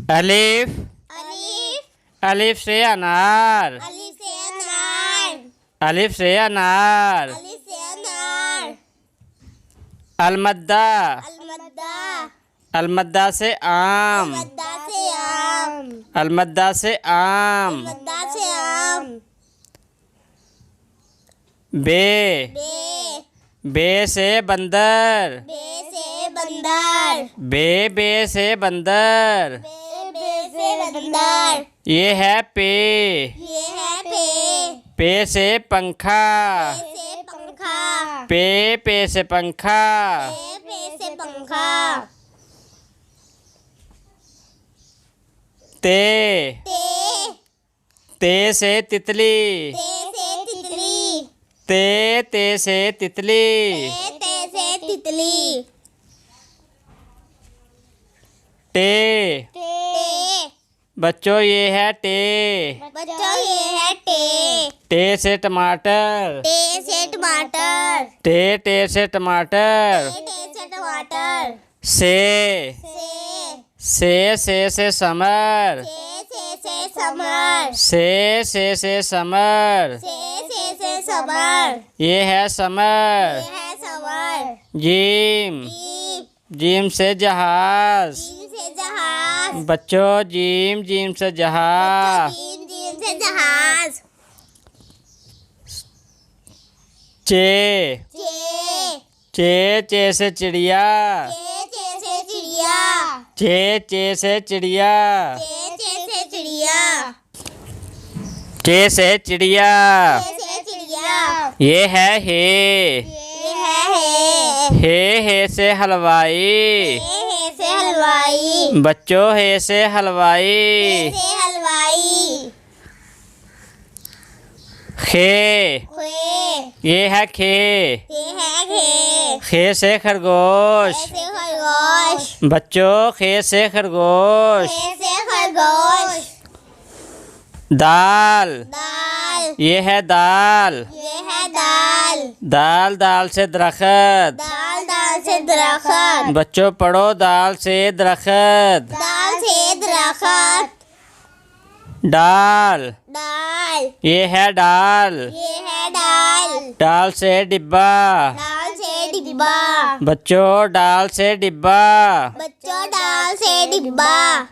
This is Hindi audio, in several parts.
अलिफ अलिफ अलिफ से अनार। अलिफ से अनार अलिफ से अनार। अलिफ से अनार अलमद्दा अलमद्दा अलमद्दा से आम। मद्दा से आम अलमद्दा से आम। मद्दा से आम बे बे बे से बंदर। बे से बंदर बे से बंदर। बे से बंदर ये है पे। ये है पे पे से पंखा। से पंखा पे से पंखा। पे से पंखा ते ते ते से तितली। से तितली ते से तितली। ते से तितली टे टे बच्चों ये है टे। बच्चों ये है टे टे से टमाटर। टे से टमाटर टे से टमाटर। टे से टमाटर से से समर। से समर से समर। से समर ये है समर। ये है समर जीम जीम जीम से जहाज। जीम से जहाज बच्चों जीम से जहाज। जीम से जहाज चे चे से चिड़िया। चे से चिड़िया चे से चिड़िया। चे से चिड़िया चे से चिड़िया। से चिड़िया ये है हे। ये है हे से हलवाई। हे से हलवाई बच्चों हे से हलवाई। से हलवाई खे खे ये है खे। ये है खे खे से खरगोश। से खरगोश बच्चों खे से खरगोश। खे से खरगोश दाल दाल ये है दाल। ये है दाल दाल से दरख्त। दाल से दरख्त बच्चों पढ़ो दाल से दरख्त। दाल से दरख्त डाल दाल ये है डाल। ये है दाल डाल से डिब्बा। दाल से डिब्बा बच्चों डाल से डिब्बा। बच्चों दाल से डिब्बा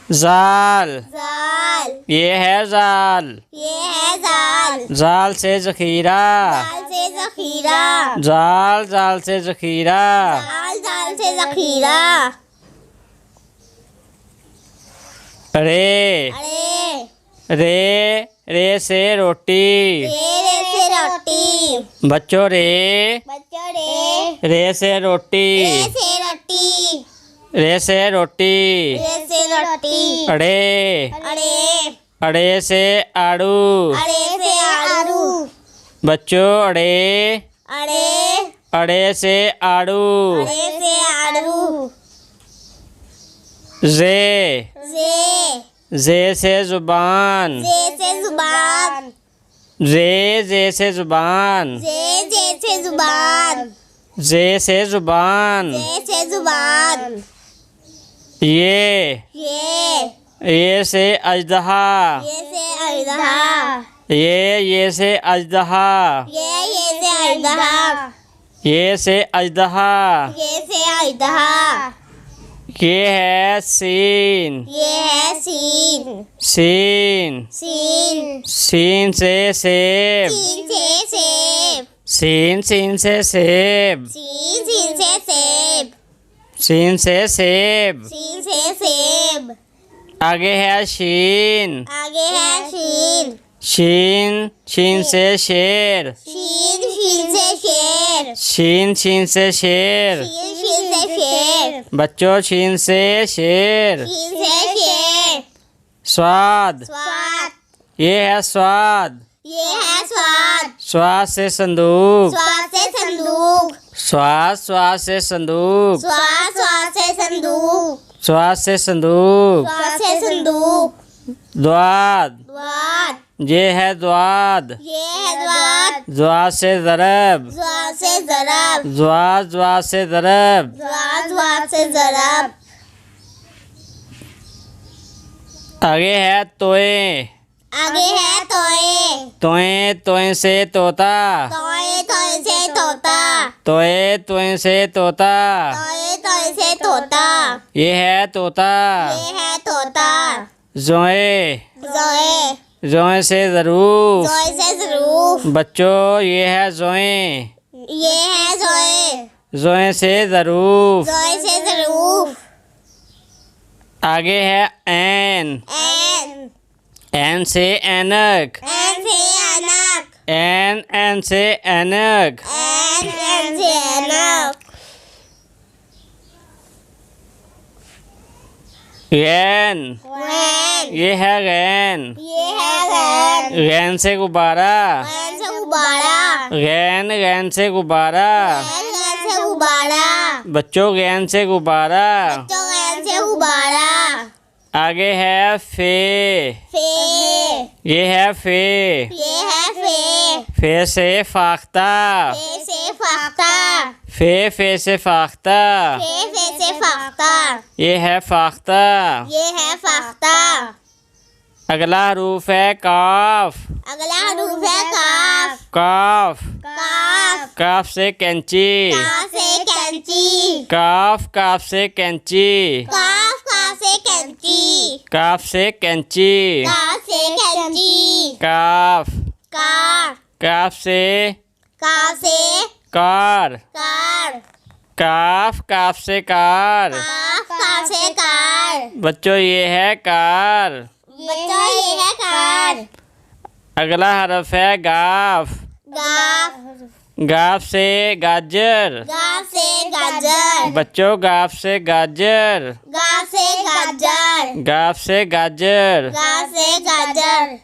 जाल जाल ये है जाल। ये है जाल जाल से जखीरा। दाल से जखीरा जाल से जखीरा। दाल से जखीरा रे रे से रोटी। रे से रोटी बच्चों रे बच्चों रे से रोटी। से रोटी रे से रोटी। से रोटी अड़े अड़े अड़े से आड़ू। अड़े से आड़ू बच्चों अड़े अड़े अड़े से आड़ू। अड़े से आड़ू जे से जुबान। से जुबान जे से जुबान। से जुबान जे से जुबान। से जुबान ये से अजदहा। ये से अजदहा ये से अजदहा। ये से अजदहा ये से अजदहा। ये से अजदहा ये है सीन। ये है सीन सीन सीन से सेब। सीन से सेब सीन से सेब। सीन से सेब सीन से सेब। सीन से सेब आगे है शीन। आगे है शीन शीन से शेर। शीन से शेर शीन से शेर। शीन से शेर बच्चों शीन से शेर। शीन से शेर स्वाद स्वाद ये है स्वाद। ये है स्वाद स्वाद से संदूक। स्वाद से संदूक स्वाद से संदूक। स्वाद से संदूक स्वाद से संदूक। स्वाद से संदूक द्वाद द्वाद ये है द्वाद। ये है द्वाद द्वाद से ज़रब। द्वाद से ज़रब द्वाद से ज़रब। द्वाद से ज़रब आगे है तोए। आगे है तोए। तोए तोए से तोता। तोए तोए से तोता। तोए तोए से तोता। तोए तोए से तोता। ये है तोता। ये है तोता। जोए। जोए। जोए से ज़रूफ। जोए से ज़रूफ। बच्चों ये है जोए। ये है जोए। जोए से ज़रूफ। जोए से ज़रूफ। आगे है एन। एन। एन से ऐनक। एन से अनक। एन से ऐनक। एन से अनक। गैन। वैन। ये है गैन। ये है गैन। गैन से गुब्बारा। गैन से गुब्बारा। गैन से गुब्बारा। गैन से गुब्बारा। बच्चों गैन से गुब्बारा। बच्चों गैन से गुब्बारा। आगे है फे। फे। ये है फे। ये है फे। फे से फाख्ता। फे से फाख्ता। फे से फाख्ता। फे से फाख्ता। ये है फाख्ता। ये है फाख्ता। अगला हरूफ है काफ। अगला हरूफ है काफ। काफ। काफ। काफ से कैंची। काफ से कैंची। काफ से कैंची। काफ से कैंची। काफ से कैंची। काफ से कैंची। काफ। कार। काफ से काफ से कार। कार। काफ से कार। काफ से कार। बच्चों ये है कार। बच्चों ये है कार। अगला हरफ है गाफ। गाफ। गाफ से गाजर। गाफ से गाजर। बच्चों गाफ से गाजर। गाफ से गाजर। गाफ से गाजर। गाफ से गाजर।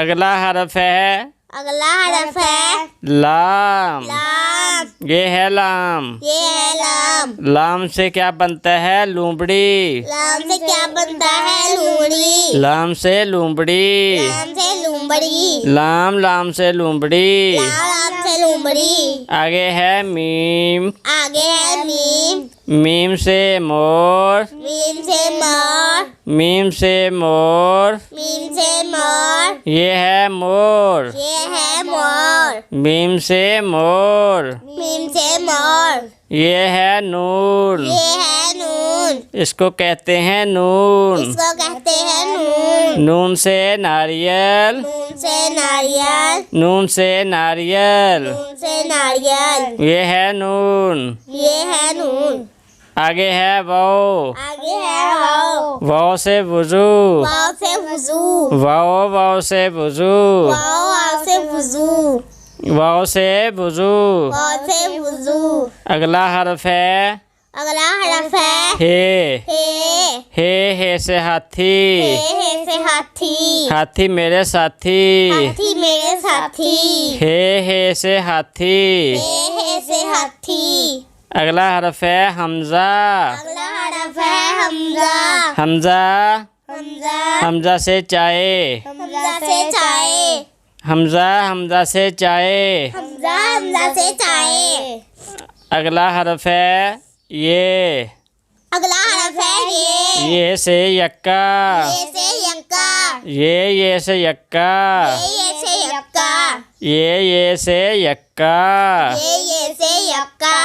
अगला हरफ है अगला हरफ है लाम। लाम। ये है लाम। ये है लाम। लाम से क्या बनता है लूमड़ी। लाम से क्या बनता है लूमड़ी। लाम से लूमड़ी। लाम से लूमड़ी। लाम से लूमड़ी। लाम से लूमड़ी। आगे है मीम। आगे है मीम। मीम से मोर। मीम से मोर। मीम से मोर। मीम से मोर। ये है मोर। ये है मोर। मीम से मोर। मीम से मोर। ये है नून। ये है नून। इसको कहते हैं नून। इसको कहते हैं नून। नून से नारियल। नून से नारियल। नून से नारियल। नून से नारियल। ये है नून। ये है नून। आगे है वो। आगे है वाव। वाव से वुजू। वाव से वुजू। वाव से वुजू। वाव से वुजू। वाव से वुजू। वाव से वुजू। अगला हरफ है अगला हरफ है हे। हे। हे से हाथी। हे से हाथी। हाथी मेरे साथी। हाथी मेरे साथी। हे से हाथी। हे से हाथी। अगला हरफ है हमजा। अगला हरफ है हमजा। हमजा। हमजा। हमजा से चाय। हमजा से चाय। हमजा से चाय। हमजा से चाय। अगला हरफ है ये। अगला हरफ है ये से यक्का। ये से यक्का। ये से यक्का। ये से यक्का। ये से यक्का। ये से यक्का।